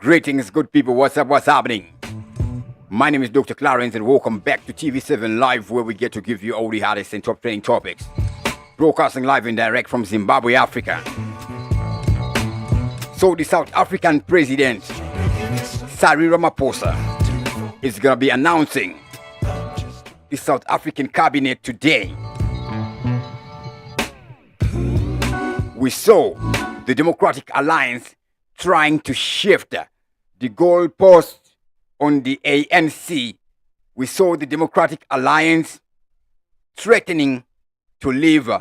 Greetings, good people. What's up? What's happening? My name is Dr. Clarence, and welcome back to TV7 Live, where we get to give you all the hottest and top trending topics. Broadcasting live and direct from Zimbabwe, Africa. So the South African president, Cyril Ramaphosa, is going to be announcing the South African cabinet today. We saw the Democratic Alliance trying to shift the goalposts on the ANC. We saw the Democratic Alliance threatening to leave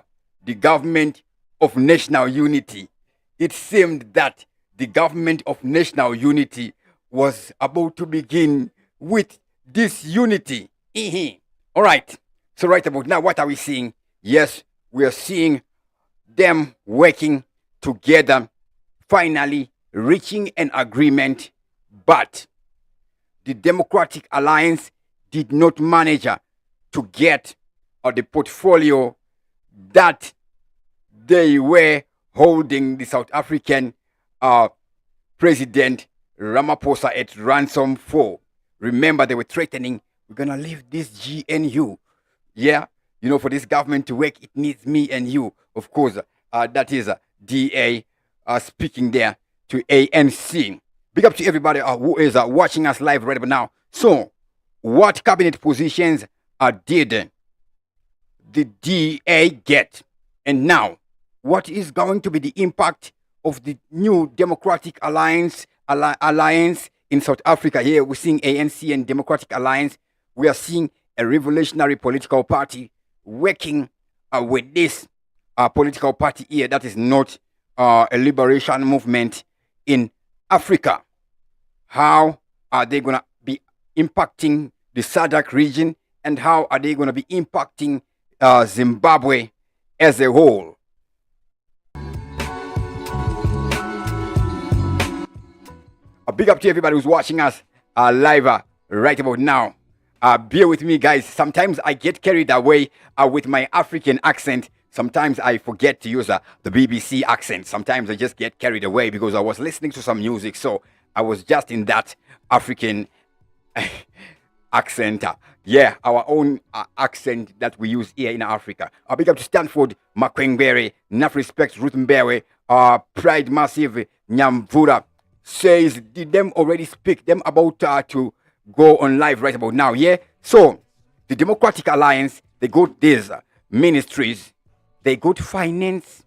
the government of national unity. It seemed that the government of national unity was about to begin with this unity. All right. So right about now, what are we seeing? Yes, we are seeing them working together, finally reaching an agreement, but the Democratic Alliance did not manage to get the portfolio that they were holding the South African President Ramaphosa at ransom for. Remember, they were threatening, we're going to leave this GNU. Yeah, you know, for this government to work, it needs me and you. Of course, that is DA speaking there to ANC. Big up to everybody who is watching us live right now. So, what cabinet positions did the DA get? And now, what is going to be the impact of the new Democratic Alliance in South Africa? Here we're seeing ANC and Democratic Alliance. We are seeing a revolutionary political party working with this political party here that is not a liberation movement in Africa. How are they going to be impacting the SADC region, and how are they going to be impacting Zimbabwe as a whole? A big up to everybody who's watching us live right about now. Bear with me, guys. Sometimes I get carried away with my African accent. Sometimes I forget to use the BBC accent. Sometimes I just get carried away because I was listening to some music. So I was just in that African accent. Yeah, our own accent that we use here in Africa. A big up to Stanford, Makwengberry, enough respect, Ruth Mbewe, Pride Massive, Nyamvura says, did them already speak them about to go on live right about now? Yeah. So the Democratic Alliance, they got these ministries, they got finance,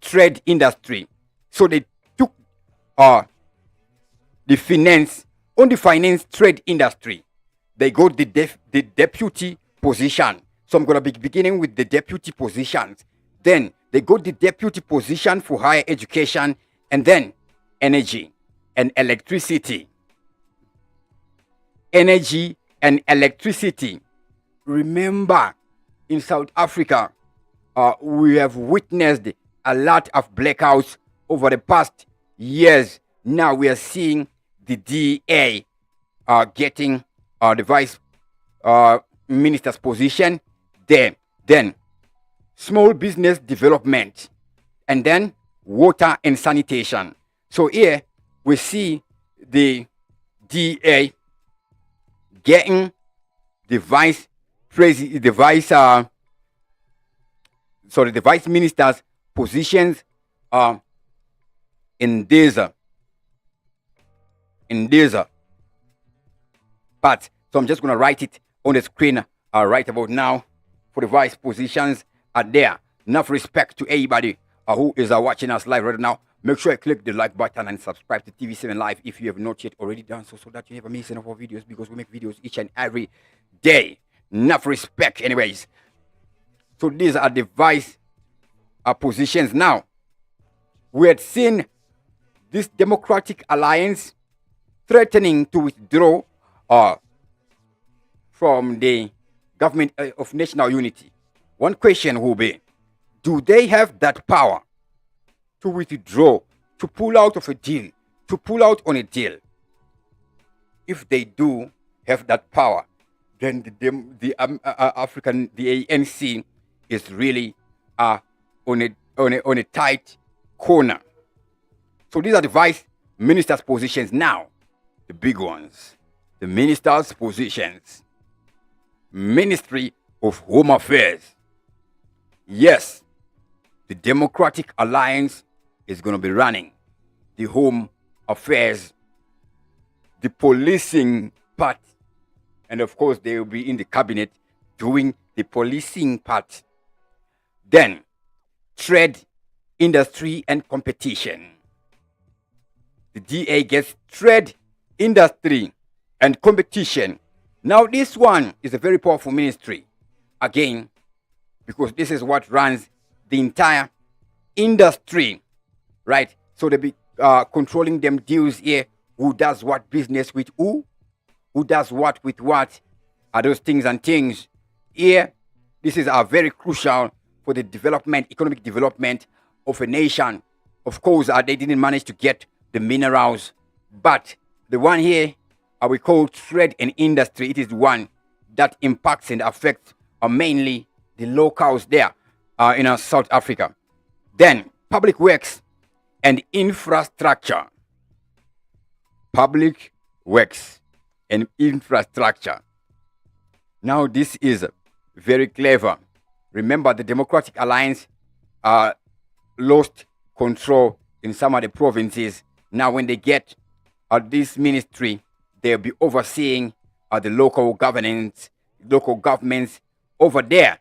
trade industry. So they took the finance on the finance trade industry. They got the deputy position. So I'm gonna be beginning with the deputy positions. Then they got the deputy position for higher education, and then energy and electricity. Energy and electricity. Remember, in South Africa, we have witnessed a lot of blackouts over the past years. Now we are seeing the DA getting the vice minister's position there. Then small business development, and then water and sanitation. So here we see the DA getting the vice minister's positions in this part. So I'm just going to write it on the screen right about now. For the vice positions are there. Enough respect to everybody who is watching us live right now. Make sure you click the like button and subscribe to TV7 Live if you have not yet already done so that you never miss any of our videos, because we make videos each and every day. Enough respect anyways. So these are the vice positions. Now, we had seen this Democratic Alliance threatening to withdraw from the government of national unity. One question will be, do they have that power to withdraw, to pull out of a deal, to pull out on a deal? If they do have that power, then the ANC is really on a tight corner. So these are the vice ministers' positions now, the big ones, the ministers' positions. Ministry of Home Affairs. Yes, the Democratic Alliance is going to be running the Home Affairs, the policing part, and of course they will be in the cabinet doing the policing part. Then, trade, industry, and competition. The DA gets trade, industry, and competition. Now, this one is a very powerful ministry. Again, because this is what runs the entire industry, right? So they be controlling them deals here. Who does what business with who? Who does what with what? Are those things and things? Here, this is very crucial for the development, economic development of a nation. Of course, they didn't manage to get the minerals, but the one here we call trade and industry. It is one that impacts and affects mainly the locals there in South Africa. Then public works and infrastructure. Public works and infrastructure. Now this is very clever. Remember, the Democratic Alliance lost control in some of the provinces. Now when they get this ministry, they'll be overseeing the local governments over there.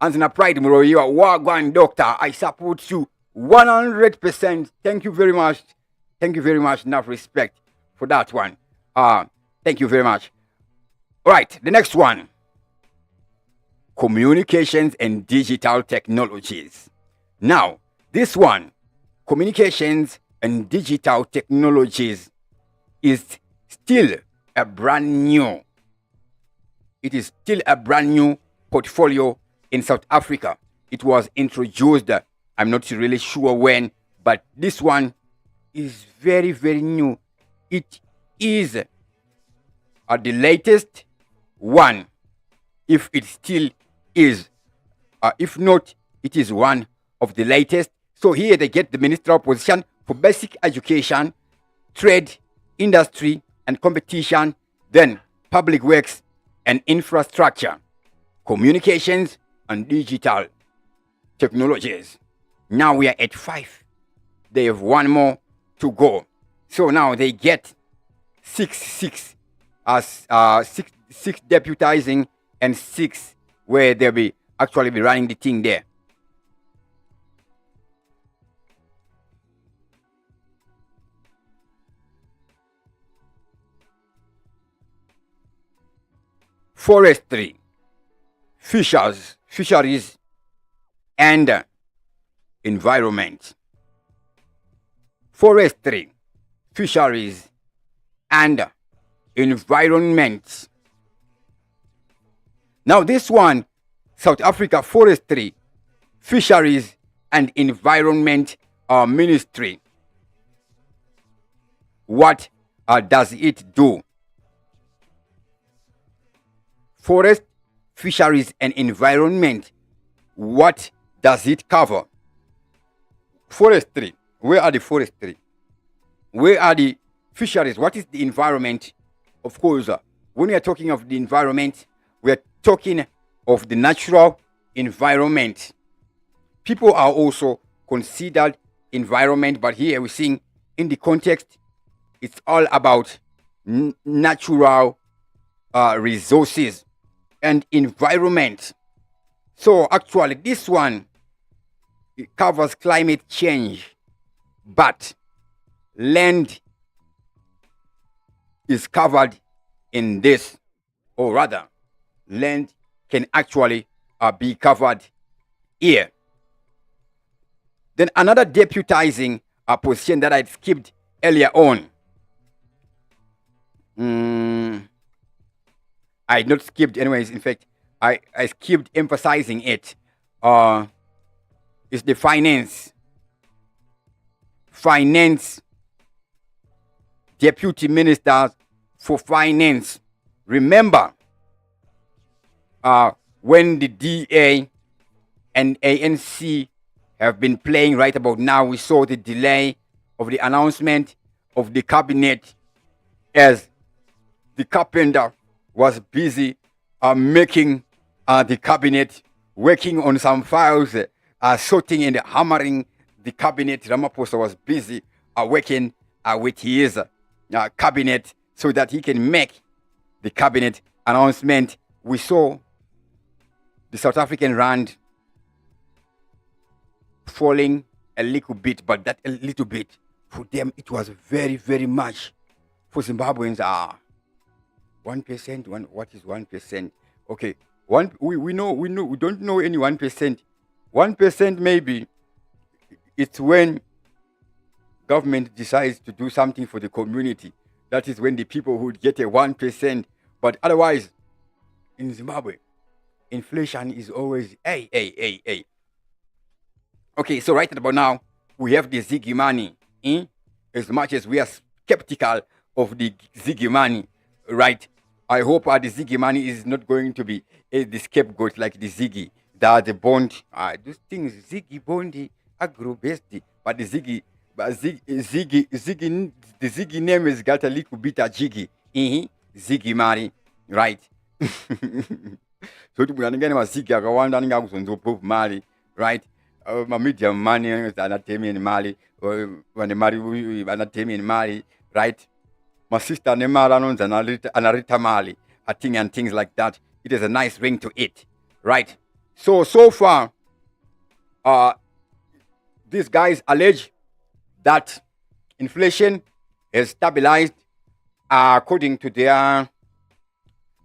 Anzina Pride Muroyiwa, Wagwan Doctor, I support you 100%. Thank you very much. Thank you very much. Enough respect for that one. Thank you very much. All right, the next one. Communications and digital technologies. Now, this one, communications and digital technologies, is still a brand new. It is still a brand new portfolio in South Africa. It was introduced, I'm not really sure when, but this one is very, very new. It is the latest one, if it still is. If not, it is one of the latest. So here they get the ministerial position for basic education, trade, industry, and competition, then public works and infrastructure, communications and digital technologies. Now we are at 5. They have one more to go. So now they get 6 deputizing and 6 where they'll be actually be running the thing there. Forestry, fisheries, and environment. Forestry, fisheries, and environment. Now this one, South Africa Forestry, Fisheries, and Environment Ministry. What does it do? Forest, fisheries, and environment. What does it cover? Forestry. Where are the forestry? Where are the fisheries? What is the environment? Of course, when we are talking of the environment, we are talking of the natural environment. People are also considered environment, but here we're seeing in the context, it's all about natural resources and environment. So actually this one, it covers climate change, but land is covered in this, or rather land can actually be covered here. Then another deputizing position that I skipped earlier on. I not skipped anyways. In fact, I skipped emphasizing it. Is the finance deputy ministers for finance. Remember, when the DA and ANC have been playing right about now, we saw the delay of the announcement of the cabinet as the carpenter was busy making the cabinet, working on some files, sorting and hammering the cabinet. Ramaphosa was busy working with his cabinet so that he can make the cabinet announcement. We saw the South African rand falling a little bit, but that a little bit, for them, it was very, very much. For Zimbabweans, 1%. What is 1%? Okay, we know we don't know any 1%. 1% maybe it's when government decides to do something for the community. That is when the people would get a 1%. But otherwise, in Zimbabwe, inflation is always hey. Okay, so right about now, we have the Ziggy money. As much as we are skeptical of the Ziggy money, right? I hope the Ziggy money is not going to be the scapegoat like the Ziggy, the bond. Those things, Ziggy, Bondi, agro based, but the Ziggy, the Ziggy name has got a little bit of jiggy. Ziggy money, right? So to be again, was Ziggy, I want to go Mali, right? My medium money is not in Mali, or when the Mali, we are not in Mali, right? My sister Nemaranos and Anarita Mali, I think, and things like that. It is a nice ring to it, right? So far, these guys allege that inflation has stabilized according to their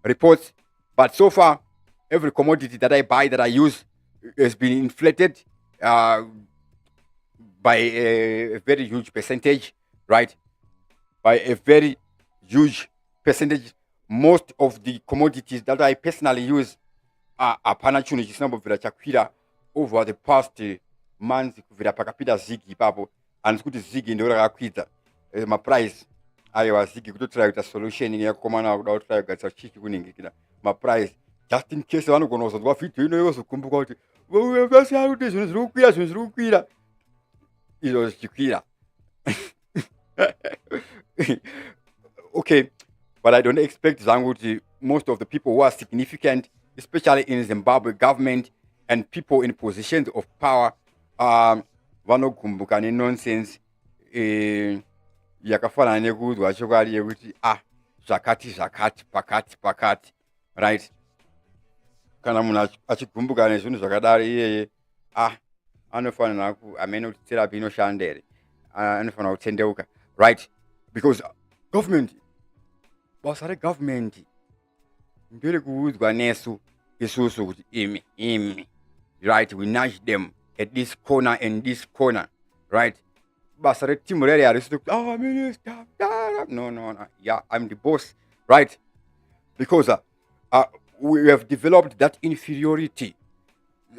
reports. But so far, every commodity that I buy, that I use, has been inflated by a very huge percentage, right? By a very huge percentage. Most of the commodities that I personally use are panachuni chisamba vila chakwira over the past months vila pakapita Ziggy papo and kuti Ziggy ndio rakakwita my price ayo Ziggy kutotry kuita solution yakomana kuda kutry kugatsa chichi kuningikira my price just in case vanogona kuzozwa video ino yozokumbuka kuti vasi kuti zvinhu zviri kukwira izvo zvichikwira. Okay, but I don't expect Zanguti, most of the people who are significant, especially in Zimbabwe government and people in positions of power, vanokumbukane nonsense yakafana nekuzwa chokwadi yekuti zvakati pakati, right? Kana munhu achigumbukane zvinhu zvakadaro iyeye anofanira amene kuti therapy inoshanda here, anofanira kutendeuka, right? Because government, basa regovernment mbere kuudzwa nesu isusu kuti imi, right? We nudge them at this corner and this corner, right? Basa retimu rere arisitu minister, no, yeah, I'm the boss, right? Because we have developed that inferiority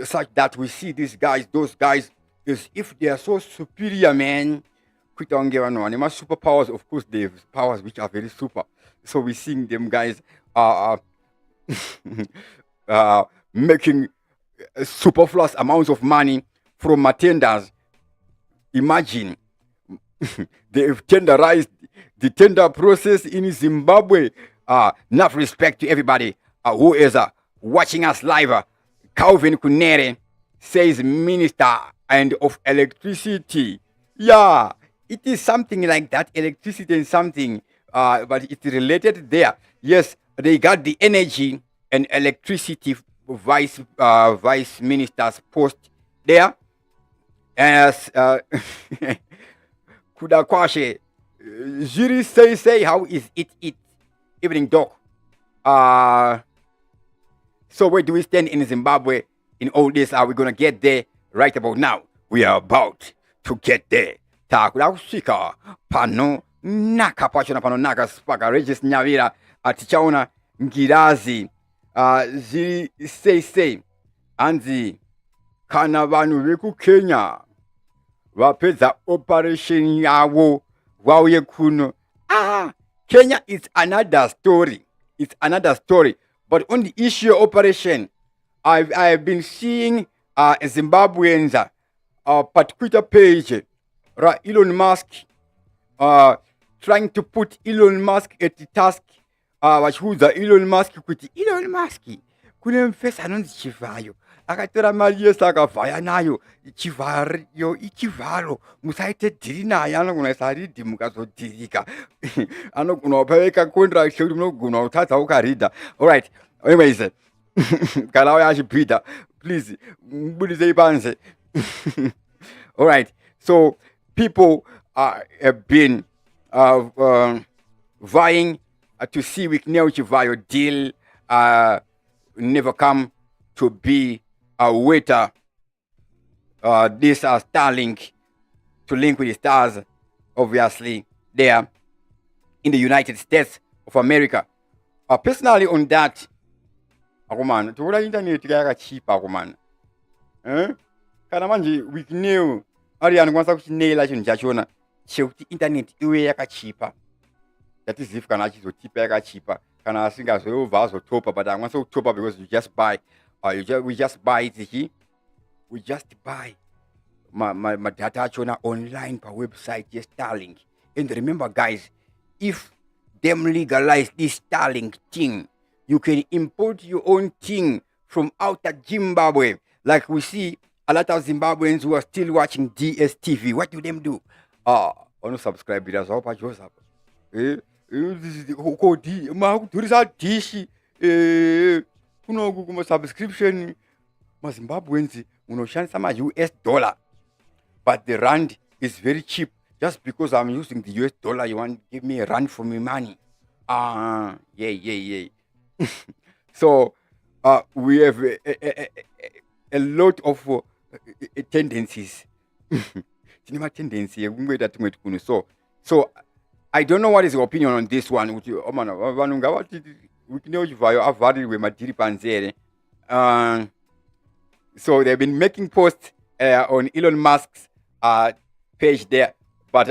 such that we see those guys as if they are so superior, man. Superpowers, of course, they have powers which are very super. So we're seeing them guys making superfluous amounts of money from tenders. Imagine they've tenderized the tender process in Zimbabwe. Enough respect to everybody who is watching us live. Calvin Kunere says Minister and of Electricity. Yeah, it is something like that, electricity and something, but it's related there. Yes, they got the energy and electricity vice minister's post there. As Kudakwashe, Jiri say, how is it? Evening, Doc. So where do we stand in Zimbabwe in all this? Are we going to get there right about now? We are about to get there. Takudakushika pano naka pachona pano naka spaka Regis Nyavira atichaona ngirazi ziri say anzi kana vanhu veku Kenya vapedza operation yavo vauye kuno. Kenya is another story. It's another story. But on the issue of operation, I've been seeing Zimbabweans, Twitter page, Elon Musk, trying to put Elon Musk at the task. Vachiudza Elon Musk kuti Elon Musk kune mufesi anonzi Chivayo akatora mari yese akavhaya nayo. Chivayo ichivharo, musaite dhiri naye, anogona kuisa ridhi mukazodhirika. Anogona kupaveka contract yekuti munogona kutadza ukaridha. Alright, anyways, kana auya achibhidha, please mubudisei panze. Alright, so people have been vying to see with Neo Chivayo deal never come to be a waiter. This Starlink to link with the stars, obviously, there in the United States of America. Personally, on that, akumana, tola internet kaya cheap akumana. Kana manje with Neo, ari anakwanza kuchinela chinhu chachona chekuti internet iwe yakachipa. That is if kana chizotipa yakachipa. Kana asingazoyobva azotopa, but I want to top up because you just buy. We just buy it here. We just buy my data achona online per website, yes, Starlink. And remember, guys, if them legalize this Starlink thing, you can import your own thing from outer Zimbabwe. Like we see a lot of Zimbabweans who are still watching DSTV. What do them do? On subscribe it as well, but yours up. Subscription Zimbabweans unoshandisa ma-US dollar, but the rand is very cheap. Just because I'm using the US dollar, you want to give me a rand for my money? Yeah. So we have a lot of tendencies. So I don't know what is your opinion on this one. So they've been making posts on Elon Musk's page there, but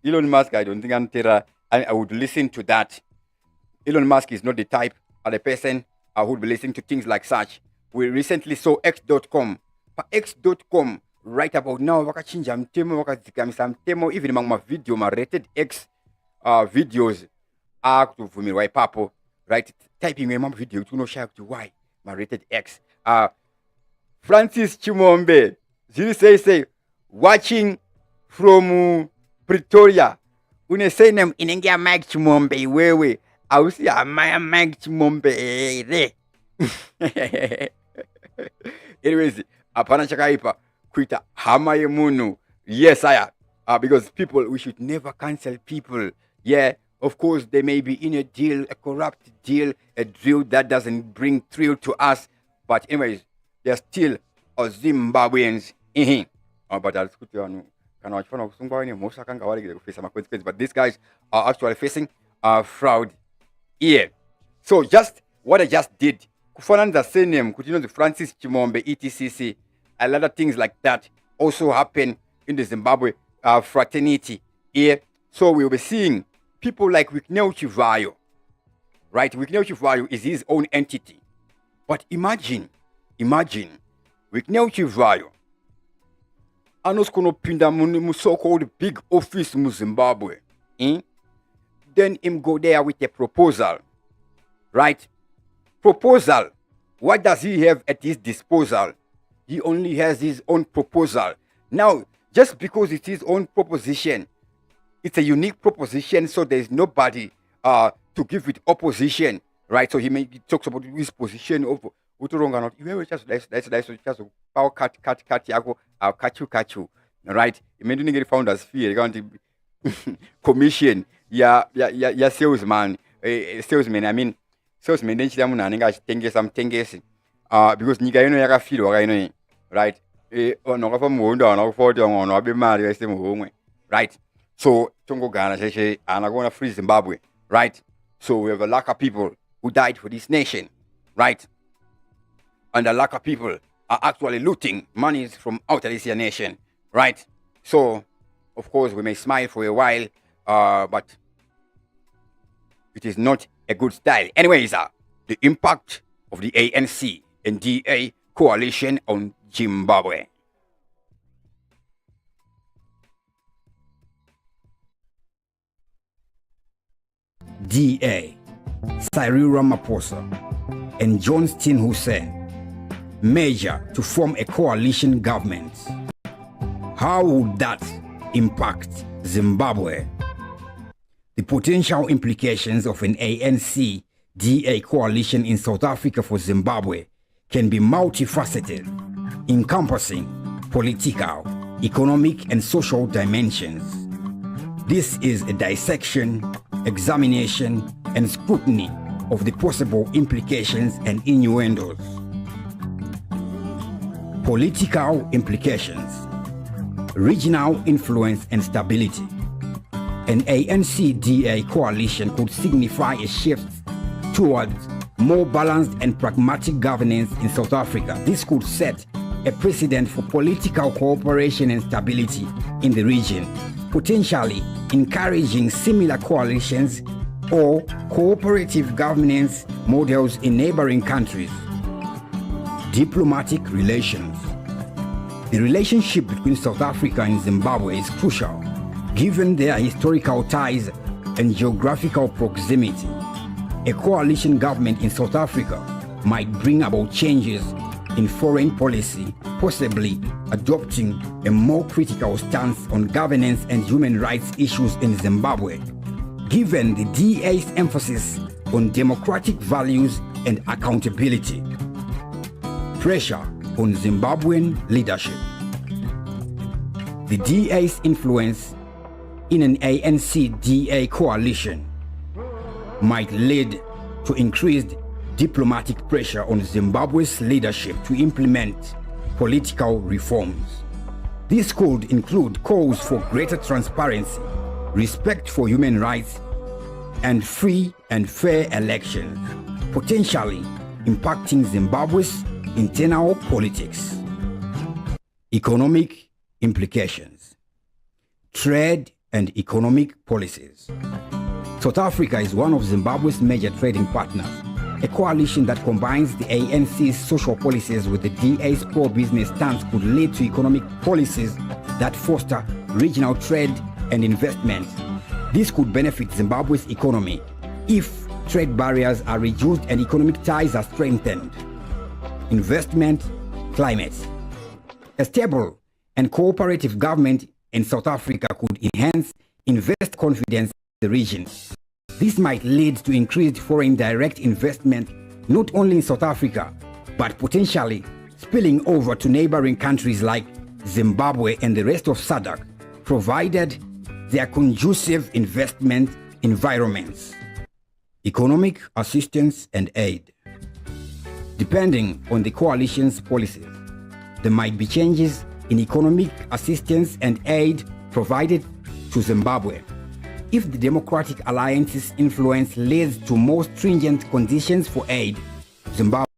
Elon Musk, I don't think I would listen to that. Elon Musk is not the type of the person who would be listening to things like such. We recently saw X.com. X.com right about now wakachinja mtemo, wakadzikamisa mtemo, even among my video, my rated X videos akutuvumirwa ipapo, right? Typing my video tunoshaya kuti why my rated X. Francis Chimombe, say watching from Pretoria. Une say name inengia Mike Chimombe wewe. Ausi amaya Mike Chimombe. Anyways, apana chakaipa kuita hama ye munu. Yes, because people, we should never cancel people. Yeah, of course, they may be in a deal, a corrupt deal, a deal that doesn't bring thrill to us. But anyways, they're still Zimbabweans. But these guys are actually facing fraud here. So just what I just did, Kufananda Senem, Kutino Francis Chimombe, ETCC, a lot of things like that also happen in the Zimbabwe fraternity here. So we'll be seeing people like Wikneo Chivayo, right? Wikneo Chivayo is his own entity. But imagine, Wikneo Chivayo, anos kono pinda mu so-called big office mu Zimbabwe. Then him go there with a proposal, right? Proposal. What does he have at his disposal? He only has his own proposal. Now, just because it's his own proposition, it's a unique proposition, so there's nobody to give it opposition, right? So he talks about his position of uturongana. You just power cut yako, I'll cut you, right? Imagine the founders fear commission, yeah, salesman, I mean, salesman. Then she done nanga tenge some tenges, because niga yaka feel right? No from wonder no for the on no be married right? So Tongo Ghana say and I'm gonna free Zimbabwe, right? So we have a lot of people who died for this nation, right? And a lot of people are actually looting monies from outer this nation, right? So of course we may smile for a while, but it is not a good style. Anyways, the impact of the ANC and DA coalition on Zimbabwe. DA, Cyril Ramaphosa, and Johnston Hussein merger to form a coalition government. How would that impact Zimbabwe? The potential implications of an ANC-DA coalition in South Africa for Zimbabwe can be multifaceted, encompassing political, economic, and social dimensions. This is a dissection, examination, and scrutiny of the possible implications and innuendos. Political implications, regional influence and stability. An ANC-DA coalition could signify a shift towards more balanced and pragmatic governance in South Africa. This could set a precedent for political cooperation and stability in the region, potentially encouraging similar coalitions or cooperative governance models in neighboring countries. Diplomatic relations. The relationship between South Africa and Zimbabwe is crucial, given their historical ties and geographical proximity. A coalition government in South Africa might bring about changes in foreign policy, possibly adopting a more critical stance on governance and human rights issues in Zimbabwe, given the DA's emphasis on democratic values and accountability. Pressure on Zimbabwean leadership. The DA's influence in an ANC-DA coalition might lead to increased diplomatic pressure on Zimbabwe's leadership to implement political reforms. This could include calls for greater transparency, respect for human rights, and free and fair elections, potentially impacting Zimbabwe's internal politics. Economic implications. Trade and economic policies. South Africa is one of Zimbabwe's major trading partners. A coalition that combines the ANC's social policies with the DA's pro-business stance could lead to economic policies that foster regional trade and investment. This could benefit Zimbabwe's economy if trade barriers are reduced and economic ties are strengthened. Investment climate. A stable and cooperative government in South Africa could enhance investor confidence in the region. This might lead to increased foreign direct investment not only in South Africa, but potentially spilling over to neighboring countries like Zimbabwe and the rest of SADC, provided they are conducive investment environments. Economic assistance and aid. Depending on the coalition's policies, there might be changes in economic assistance and aid provided to Zimbabwe. If the Democratic Alliance's influence leads to more stringent conditions for aid, Zimbabwe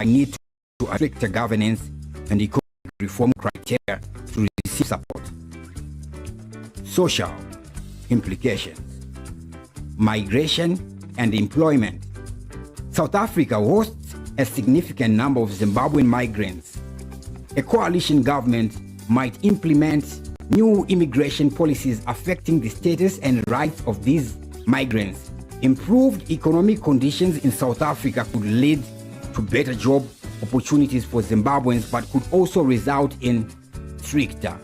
might need to stricter governance and economic reform criteria to receive support. Social implications. Migration and employment. South Africa hosts a significant number of Zimbabwean migrants. A coalition government might implement new immigration policies affecting the status and rights of these migrants. Improved economic conditions in South Africa could lead to better job opportunities for Zimbabweans, but could also result in stricter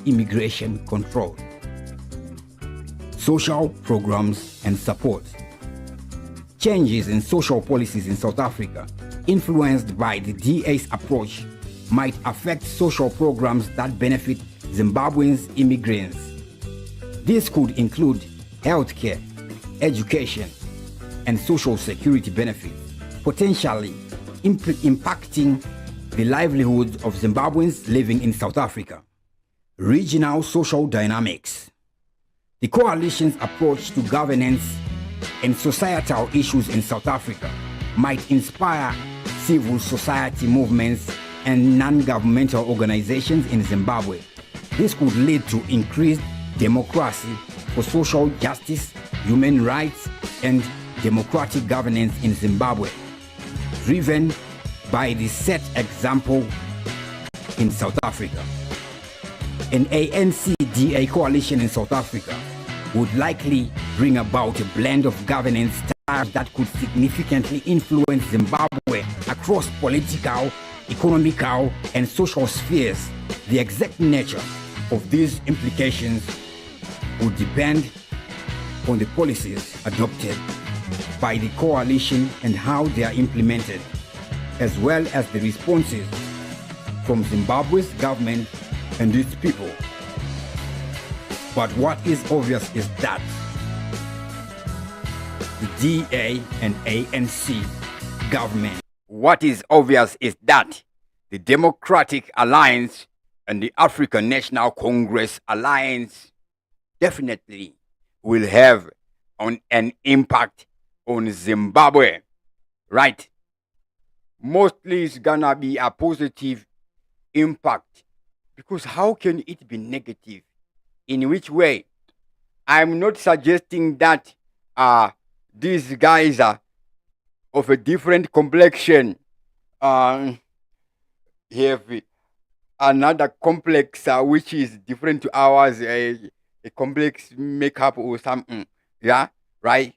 immigration control. Social programs and support. Changes in social policies in South Africa, influenced by the DA's approach, might affect social programs that benefit Zimbabweans immigrants. This could include healthcare, education, and social security benefits, potentially impacting the livelihoods of Zimbabweans living in South Africa. Regional social dynamics. The coalition's approach to governance and societal issues in South Africa might inspire civil society movements and non-governmental organizations in Zimbabwe. This could lead to increased democracy for social justice, human rights, and democratic governance in Zimbabwe, driven by the set example in South Africa. An ANC-DA coalition in South Africa would likely bring about a blend of governance styles that could significantly influence Zimbabwe across political, economical, and social spheres. The exact nature of these implications would depend on the policies adopted by the coalition and how they are implemented, as well as the responses from Zimbabwe's government and its people. But what is obvious is that the DA and ANC government. What is obvious is that the Democratic Alliance and the African National Congress Alliance definitely will have an impact on Zimbabwe, right? Mostly it's gonna be a positive impact, because how can it be negative? In which way? I'm not suggesting that these guys are of a different complexion, have another complex which is different to ours, a complex makeup or something, yeah, right?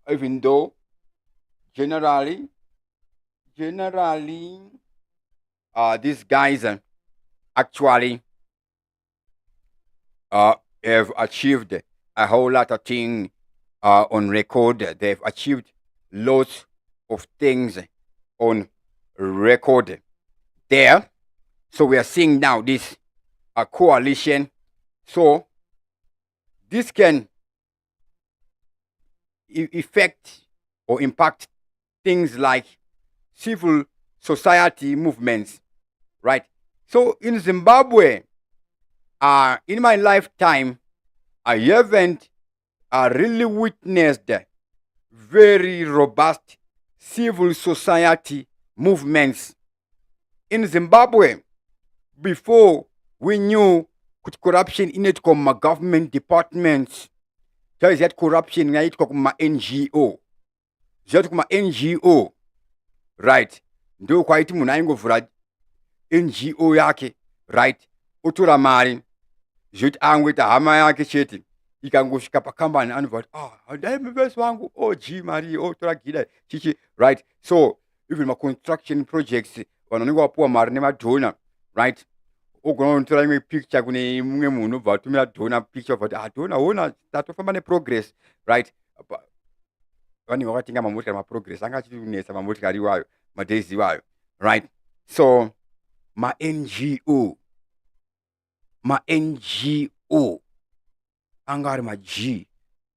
Even though generally, these guys actually have achieved a whole lot of things on record. They've achieved lots of things on record there. So we are seeing now this coalition. So this can affect or impact things like civil society movements, right? So in Zimbabwe, in my lifetime, I haven't really witnessed very robust civil society movements in Zimbabwe. Before we knew corruption in it come government departments, there is that corruption in it come NGO, that come NGO, right? Ndo kwaiti munhu aingovhura NGO yake, right? Otora mari zvoti angweta hama yake chete ikangosvika pakambani anobva kuti handai muvesi wangu G mari otora gida chichi, right? So even construction projects vanhu vanenge vapuwa mari nemadhona, right? Ogona kunotora imwe picture kune mumwe munhu obva atumira dhona picture obva kuti dhona ona tatofamba neprogress, right? Vanenge vakatenga mamotikari maprogress anga achitunesa mamotikari iwayo madhays iwayo, right? So ma-NGO anga ari ma-G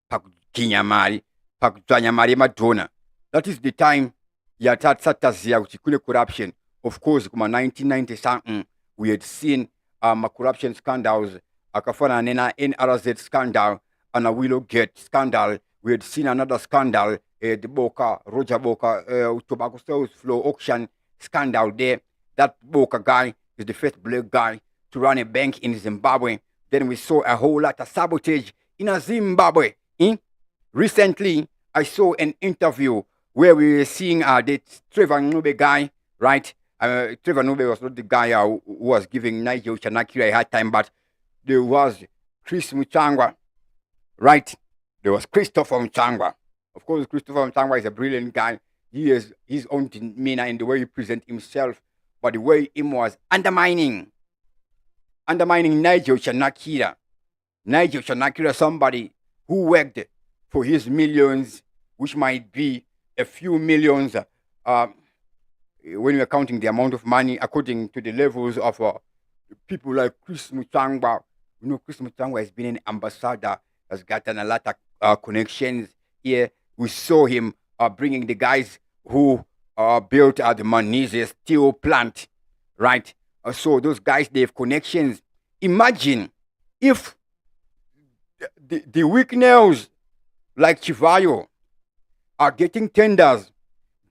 pakuginya mari, pakudzvanya mari yemadhona. That is the time yatasati taziya kuti kune corruption. Of course kuma 1990 something we had seen corruption scandals akafanana nena NRZ scandal and a Willow Gate scandal. We had seen another scandal, the Roger Boka tobacco sales floor auction scandal there. That Boka guy is the first black guy to run a bank in Zimbabwe. Then we saw a whole lot of sabotage in Zimbabwe. Recently, I saw an interview where we were seeing the Trevor Nube guy, right? Trevor Nube was not the guy who was giving Nigel Chanakira a hard time, but there was Chris Muchangwa, right? There was Christopher Muchangwa. Of course, Christopher Muchangwa is a brilliant guy. He has his own demeanor in the way he presents himself, but the way he was undermining Nigel Chanakira. Nigel Chanakira, somebody who worked for his millions, which might be a few millions, when you're counting the amount of money according to the levels of people like Chris Muchangwa. You know, Chris Muchangwa has been an ambassador, has gotten a lot of connections here. We saw him bringing the guys who built the Manise steel plant, right? So those guys, they have connections. Imagine if the weak-nails like Chivayo are getting tenders,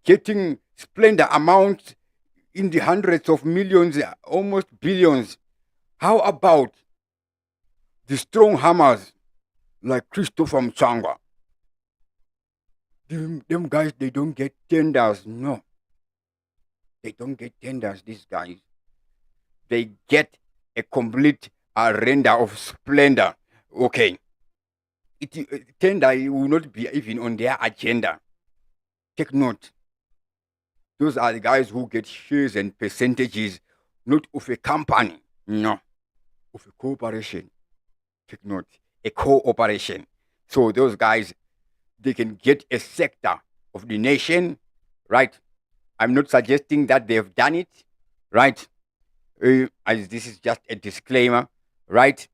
getting splendid amounts in the hundreds of millions, almost billions. How about the strong hammers like Christopher Mchangwa? Them guys, they don't get tenders. No. They don't get tenders, these guys. They get a complete render of splendor. Okay. tender will not be even on their agenda. Take note. Those are the guys who get shares and percentages, not of a company, no, of a corporation. Take note, a cooperation. So those guys, they can get a sector of the nation, right? I'm not suggesting that they've done it, right? As this is just a disclaimer, right?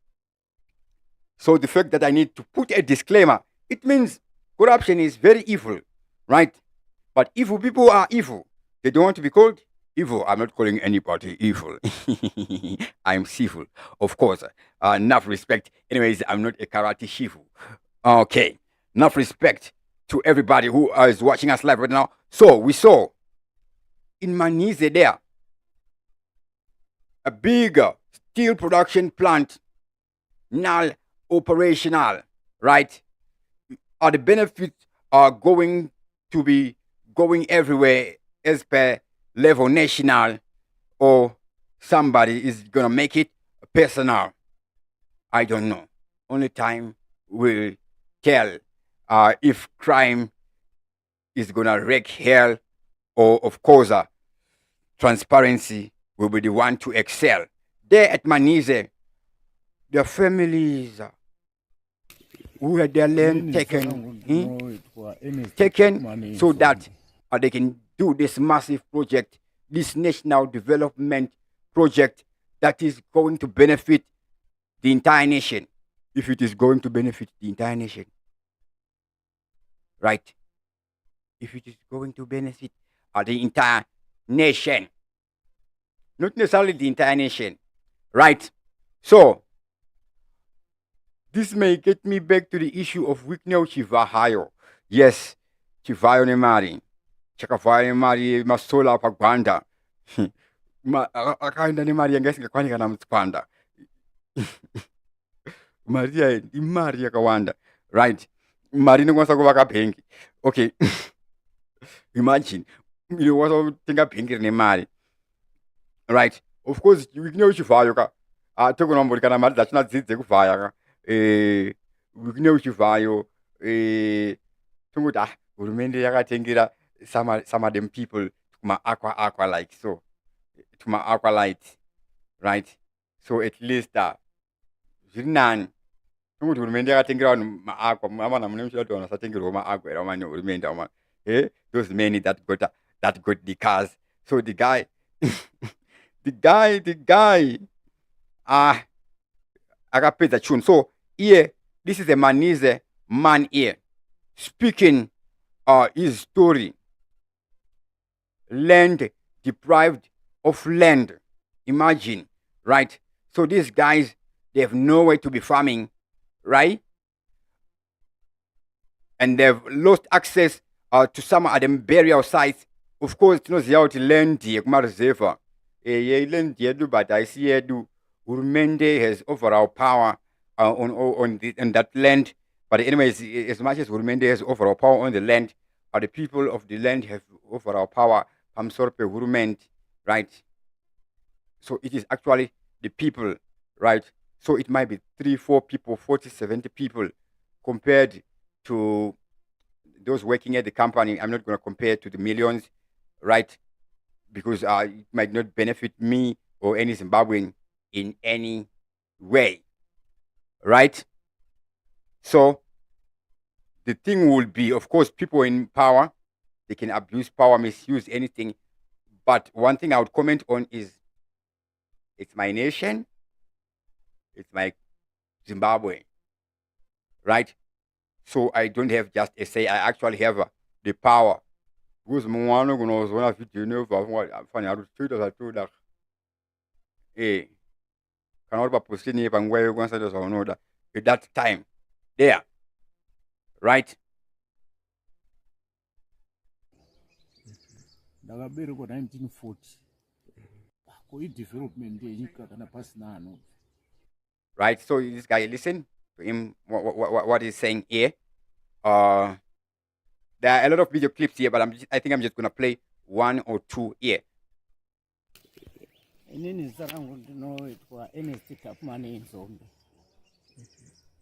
So the fact that I need to put a disclaimer, it means corruption is very evil, right? But evil people are evil. They don't want to be called evil. I'm not calling anybody evil. I'm civil, of course. Enough respect. Anyways, I'm not a karate shifu. Okay, enough respect to everybody who is watching us live right now. So we saw in Manize there a big steel production plant now operational, right? Are the benefits are going to be going everywhere as per level national, or somebody is gonna make it personal? I don't know. Only time will tell if crime is gonna wreak hell, or of course transparency will be the one to excel. There at Manize, their families who had their land taken so that they can do this massive project, this national development project that is going to benefit the entire nation. If it is going to benefit the entire nation, right? If it is going to benefit the entire nation, not necessarily the entire nation, right? So, this may get me back to the issue of Wikneo Chivahayo. Yes, Chivayo ne mari. Chakavayo ne mari masola pa Gwanda. Akaenda ne mari yanga isingakwanika na mtipanda. Maria imari yakawanda. Right. Mari inokwanisa kuvaka bhengi. Okay. Imagine. Inokwanisa kutenga bhengi rine mari. Right. Of course, Wikneo Chivayo ka. Tokunomborika na mari dzachina dzidze kuvaya ka. Kune uchivayo tongoti hurumende yakatengera some of them people aqua like so to aqua light, right? So at least zviri nani tongoti hurumende yakatengera vanhu maaqua amana mune muchida kuti vanhu vasatengerwa maaqua era mane hurumende amana those many that got the cars. So the guy the guy akapedza chunhu. So here, this is a Manize man here speaking his story. Land deprived of land. Imagine, right? So these guys, they have nowhere to be farming, right? And they've lost access to some of them burial sites. Of course, you know, the out land here, kumareserva. Land here, but I see here, Urmende has overall power on that land. But anyways, as much as Urmende has overall power on the land, the people of the land have overall power. Pamsorpe Urmend, right? So it is actually the people, right? So it might be 3, 4 people, 40, 70 people compared to those working at the company. I'm not going to compare to the millions, right? Because it might not benefit me or any Zimbabwean in any way, right? So the thing will be, of course, people in power, they can abuse power, misuse anything. But one thing I would comment on is, it's my nation, it's my Zimbabwe, right? So I don't have just a say, I actually have the power. Because Mwano knows one of you know what funny I told that cannot be posting and where you want to know that at that time there, right? Ndakaberekwa 1940 development yenyika kana pasina ano. Right, so this guy, listen to him what he's saying here. There are a lot of video clips here, but I think I'm just gonna play 1 or 2 here. Inini sarangu ndinoitwa Ernest Tapmani Nzombe.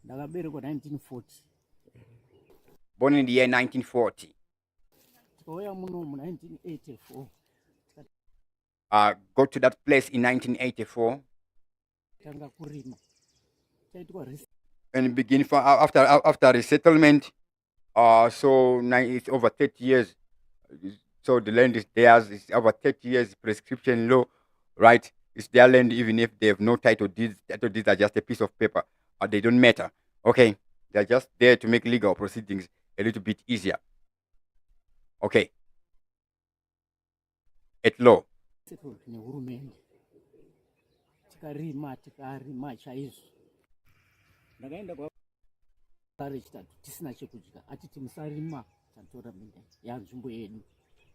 Ndakaberekwa 1940 born in the year 1940. tikauya muno mu 1984 Got to that place in 1984 tanga kurima chaitwa and begin for after resettlement. So now it's over 30 years. So the land is theirs. It's over 30 years prescription law, right? It's their land, even if they have no title deeds. Title deeds are just a piece of paper. They don't matter. Okay, they're just there to make legal proceedings a little bit easier. Okay, at law. settled nehurumende tikarima chaizvo ndakaenda kware chitatu tisina chekudya atiti musarima tatora minda yanzvimbo yedu.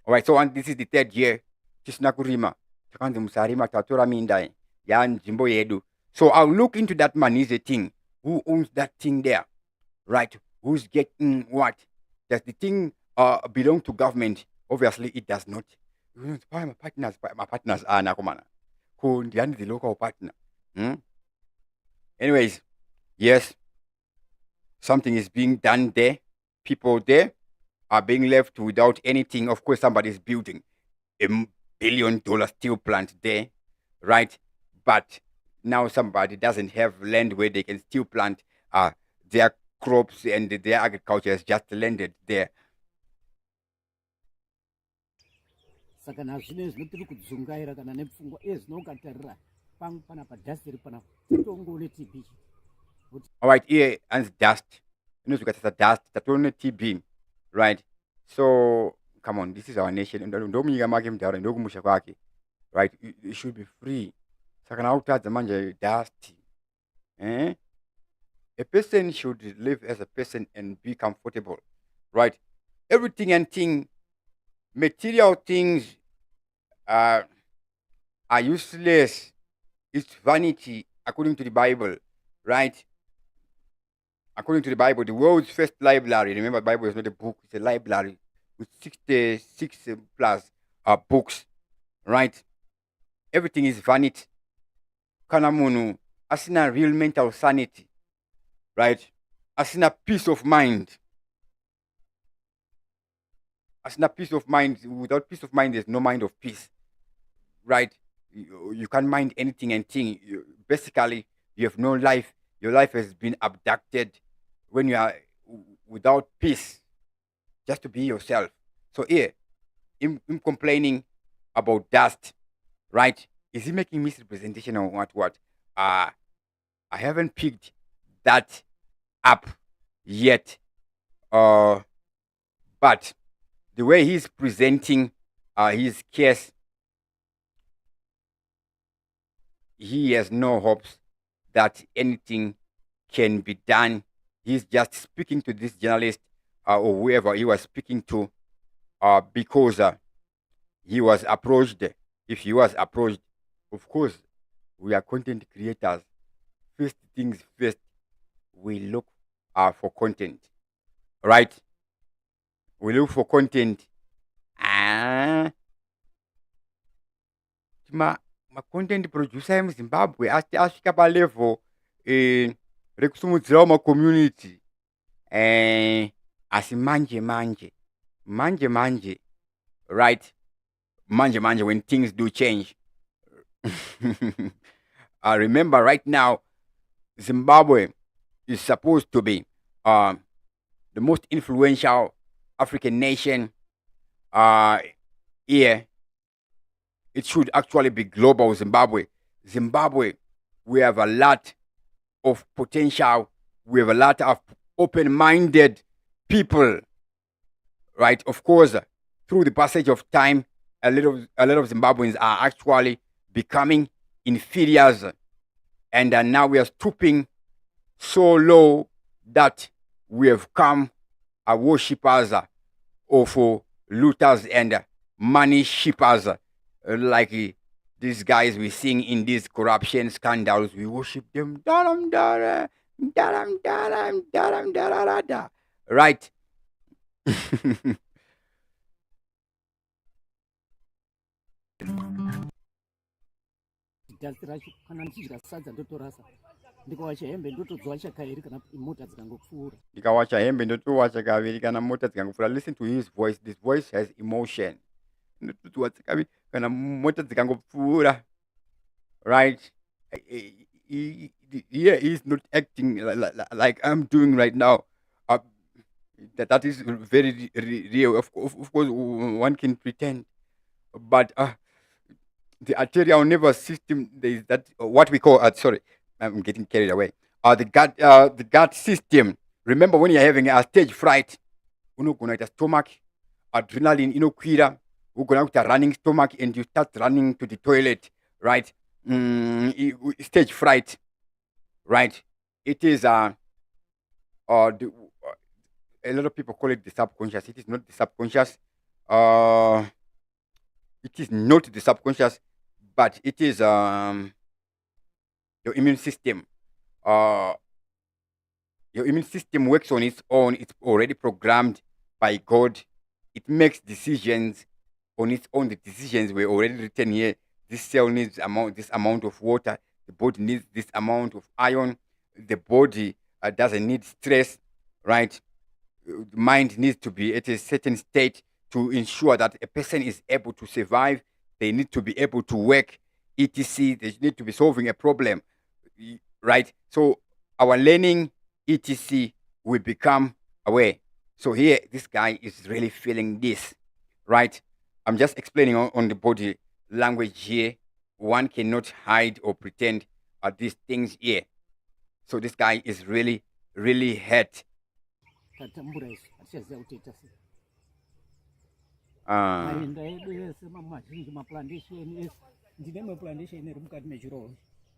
All right, so this is the third year. Tisina kurima. Takanzi musarima tatora minda ya nzvimbo yedu. So I'll look into that Manize thing. Who owns that thing there? Right? Who's getting what? Does the thing belong to government? Obviously, it does not. My partners are Nakomana. Who the local partner. Anyways, yes, something is being done there. People there are being left without anything. Of course, somebody's building $1 billion steel plant there, right? But now somebody doesn't have land where they can still plant their crops, and their agriculture has just landed there. Saka nazvine zvinotiri kudzungaira kana nepfungwa ezvinokatarira pangu pana padhasiri pana tongone TB. All right, here and dust. You know, because it's a dust. That's only TB, right? So come on, this is our nation. Right? It should be free. Saka now the manje dusty. Eh? A person should live as a person and be comfortable, right? Everything and thing, material things are useless. It's vanity, according to the Bible, right? According to the Bible, the world's first library. Remember, the Bible is not a book; it's a library with 66 plus books, right? Everything is vanity. Kanamunu, asina real mental sanity. Right? Asina peace of mind. Asina peace of mind. Without peace of mind, there's no mind of peace. Right? You can't mind anything and thing. Basically, you have no life. Your life has been abducted when you are without peace. Just to be yourself. So here, him complaining about dust. Right? Is he making misrepresentation or what? I haven't picked that up yet, but the way he's presenting his case, he has no hopes that anything can be done. He's just speaking to this journalist or whoever he was speaking to because he was approached. If he was approached, of course, we are content creators. First things first, we look for content, right? We look for content. Ma content producer emuZimbabwe asvika palevel rekumudzirawo macommunity asi manje, right? Manje, when things do change. Remember, right now, Zimbabwe is supposed to be the most influential African nation here. It should actually be global Zimbabwe. Zimbabwe, we have a lot of potential. We have a lot of open-minded people, right? Of course, through the passage of time, a lot of Zimbabweans are actually becoming inferiors, and now we are stooping so low that we have come worshippers of looters and money shippers, like these guys we sing in these corruption scandals. We worship them, right? dhasi racho kana ndichidya sadza ndotorasa ndikawacha hembe ndotodzwacha kairi kana mota dzikangopfuura. ndikawacha hembe ndotowacha kaviri kana mota dzikangopfuura. Listen to his voice. This voice has emotion. Ndotodzwacha kaviri kana mota dzikangopfuura. Right? Here he's not acting like I'm doing right now. Uh, that is very real. Of course, one can pretend, but the arterial nervous system, there is that what we call. Sorry, I'm getting carried away. The gut system. Remember when you're having a stage fright, unogona stomach, adrenaline inokwira, ugona kuita running stomach, and you start running to the toilet, right? Stage fright, right? It is a lot of people call it the subconscious. It is not the subconscious. It is not the subconscious, but it is your immune system. Uh, your immune system works on its own. It's already programmed by God. It makes decisions on its own. The decisions were already written here. This cell needs this amount of water. The body needs this amount of iron. The body doesn't need stress, right? The mind needs to be at a certain state to ensure that a person is able to survive. They need to be able to work, etc. They need to be solving a problem, right? So our learning, etc., will become aware. So here, this guy is really feeling this, right? I'm just explaining on the body language here. One cannot hide or pretend these things here. So this guy is really, really hurt. tatambura isu hatichaziva kuti ita sei. Uh, Mainda edu ese mazhinji maplantation ese ndine maplantation iri mukati mechirovo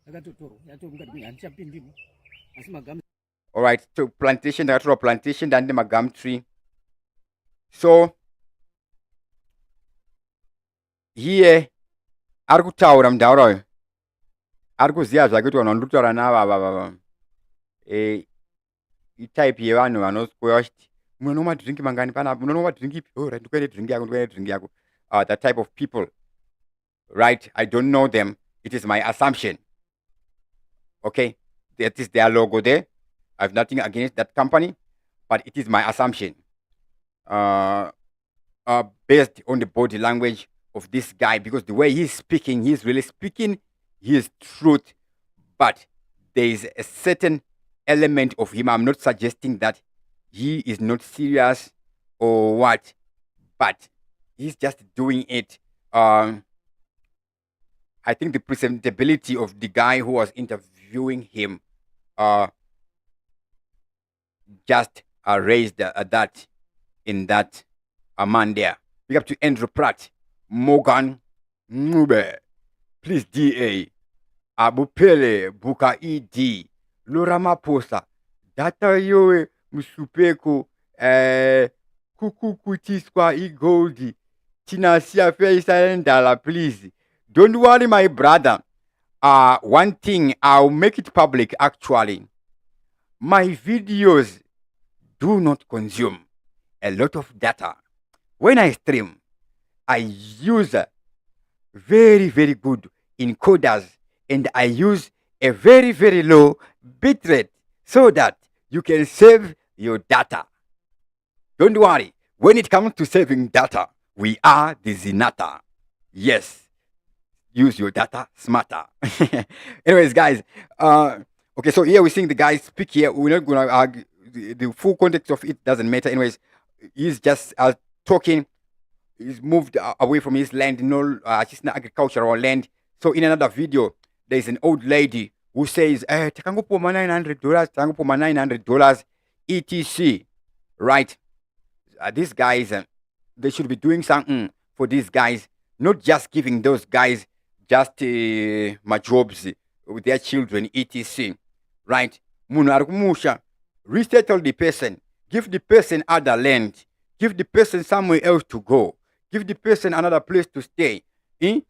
yakatotorwa yatori mukati handichapindimo asi magamu. all right, so plantation, ndakatora plantation ndandi magum tree. So here ari kutaura mundaura uyu ari kuziva zvake kuti vanhu vandikutaura nava itype yevanhu vanoswera vachiti munonomwa madhiringi mangani panapa, munonomwa madhiringi ipi, right, ndikuende dhiringi yako, ndikuende dhiringi yako. That type of people, right? I don't know them. It is my assumption. Okay, that is their logo there. I have nothing against that company, but it is my assumption. Based on the body language of this guy, because the way he's speaking, he's really speaking his truth, but there is a certain element of him. I'm not suggesting that he is not serious or what, but he's just doing it. I think the presentability of the guy who was interviewing him just raised that in that man there. Big up to Andrew Pratt, Morgan Mube, please DA, Abupele, Buka ED, Ramaphosa, Data Yoe, Musupeko, Kuku Kutisqua E Goldi, Tina Face and Dollar, please. Don't worry, my brother. One thing, I'll make it public actually. My videos do not consume a lot of data. When I stream, I use very, very good encoders and I use a very, very low bitrate so that you can save your data. Don't worry. When it comes to saving data, we are the Zinata. Yes. Use your data smarter. Anyways, guys. Okay, so here we're seeing the guy speak here. We're not going to argue. The full context of it doesn't matter. Anyways, he's just talking. He's moved away from his land, just agricultural land. So in another video, there's an old lady who says, takangopoma $900, takangopoma $900, etc. Right? These guys, they should be doing something for these guys, not just giving those guys just my jobs with their children, etc. Right? Munhu ari kumusha, resettle the person, give the person other land, give the person somewhere else to go, give the person another place to stay, and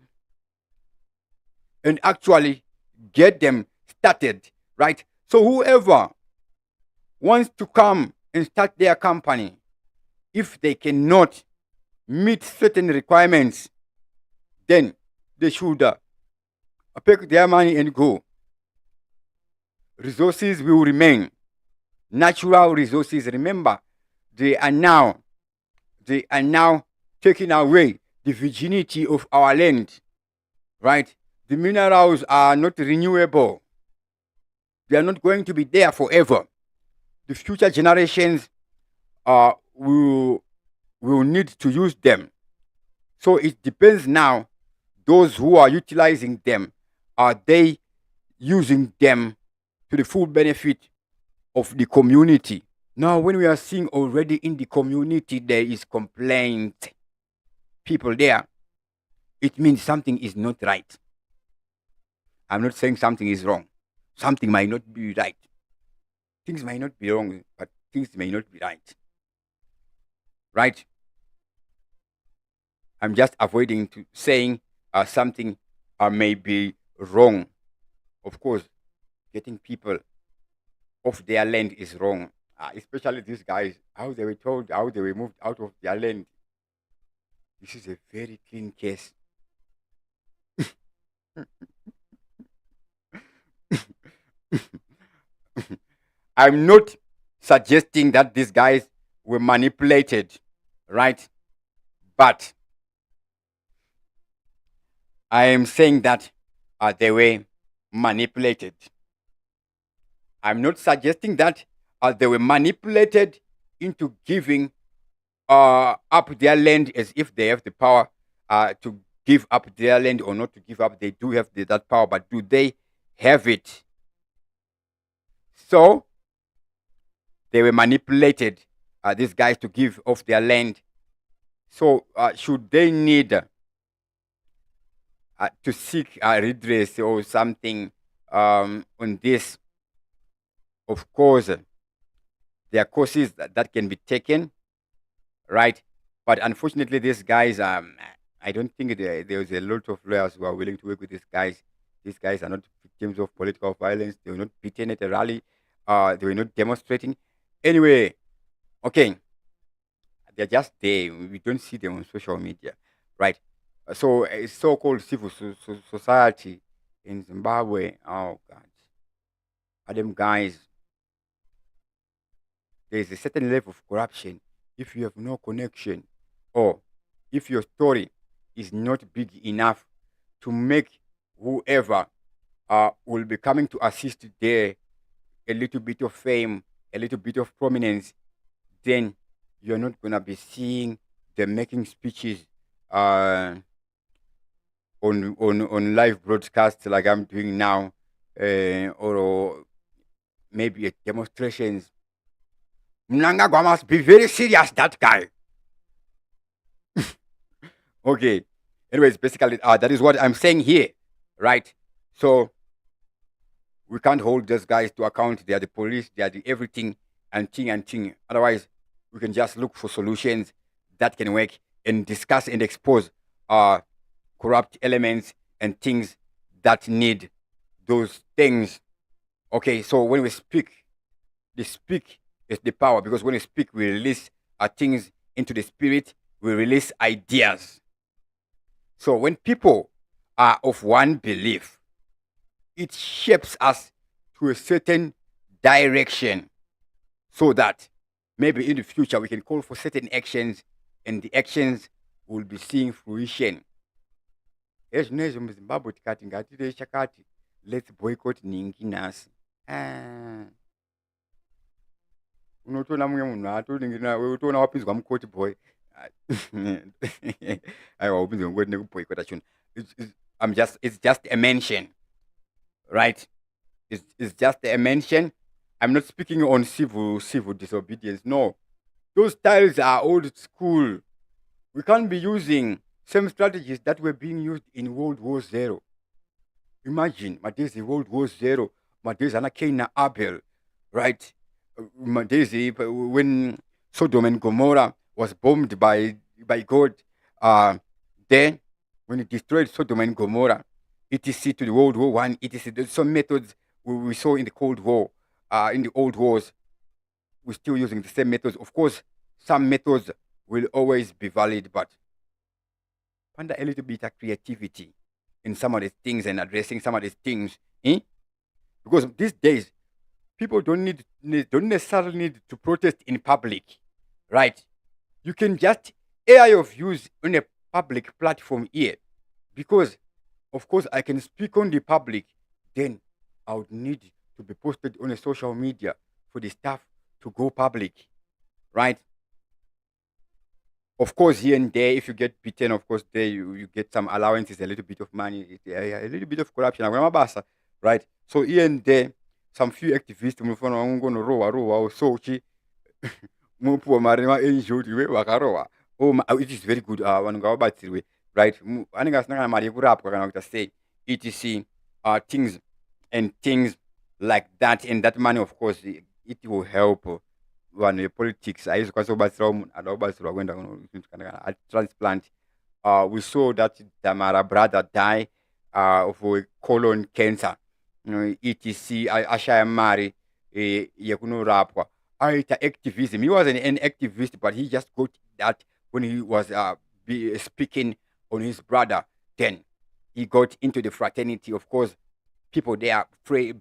actually get them started, right? So whoever wants to come and start their company, if they cannot meet certain requirements, then they should take their money and go. resources will remain. Natural resources, remember, they are now taking away the virginity of our land, right? The minerals are not renewable. They are not going to be there forever. The future generations will need to use them. So it depends now. Those who are utilizing them, are they using them to the full benefit of the community? Now, when we are seeing already in the community there is complaint, people there, it means something is not right. I'm not saying something is wrong. Something might not be right. Things might not be wrong, but things may not be right. Right? I'm just avoiding to saying something may be wrong. Of course, getting people off their land is wrong. Especially these guys, how they were told, how they were moved out of their land. This is a very clean case. I'm not suggesting that these guys were manipulated, right? But I am saying that they were manipulated. I'm not suggesting that they were manipulated into giving up their land as if they have the power to give up their land or not to give up. They do have that power, but do they have it? So they were manipulated, these guys, to give off their land. So should they need to seek redress or something on this? Of course, there are courses that can be taken, right? But unfortunately, these guys, I don't think there's a lot of lawyers who are willing to work with these guys. These guys are not victims of political violence. They were not beaten at a rally. They were not demonstrating. Anyway, okay, they're just there. We don't see them on social media, right? So a so-called civil society in Zimbabwe. Oh God, are them guys? There is a certain level of corruption. If you have no connection, or if your story is not big enough to make whoever will be coming to assist there a little bit of fame, a little bit of prominence, then you're not gonna be seeing them making speeches on live broadcasts like I'm doing now, or maybe at demonstrations. Mnangagwa must be very serious, that guy. Okay. Anyways, basically, that is what I'm saying here, right? So we can't hold those guys to account. They are the police, they are the everything and thing and thing. Otherwise, we can just look for solutions that can work and discuss and expose corrupt elements and things that need those things. Okay, so when we speak, the speak is the power, because when we speak, we release things into the spirit, we release ideas. So when people are of one belief, it shapes us to a certain direction, so that maybe in the future we can call for certain actions and the actions will be seeing fruition. Ezvinezvo muzimbabwe tikati ngatite chakati, let's boycott ningi nhasi. Unotoona mumwe munhu atoningira, utoona wapinzwa mukoti boy. Aiwa, upinzwa mukoti nekuboycota chinhu. It's just a mention, right? It's just a mention. I'm not speaking on civil disobedience. No, those styles are old school. We can't be using same strategies that were being used in World War Zero. Imagine, Madezi, World War Zero, Madezi, Anakaina Abel, right? Madezi, when Sodom and Gomorrah was bombed by God, then when it destroyed Sodom and Gomorrah, etc. to the World War One, etc. There's some methods we saw in the Cold War, in the old wars. We're still using the same methods. Of course, some methods will always be valid, but find a little bit of creativity in some of these things and addressing some of these things. Because these days People don't necessarily need to protest in public, right? You can just air your views on a public platform here, because of course I can speak on the public, then I would need to be posted on a social media for the stuff to go public, right? Of course, here and there, if you get beaten, of course, there you get some allowances, a little bit of money, a little bit of corruption, right? So here and there, some few activists, so mupuwa mari NGO kuti vakarohwa. It is very good, vanhu ngavabatsirwe, right? Anenge asina kana mari yekurapwa kana kuita sei, etc, things like that, and that money, of course, it will help vanhu vepolitics. Haizokwanisa kubatsirawo munhu ada kubatsirwa kuenda kana transplant. We saw that Damara brother die of colon cancer, etc, ashaya mari yekunorapwa. Activism. He wasn't an activist, but he just got that when he was speaking on his brother. Then he got into the fraternity. Of course, people there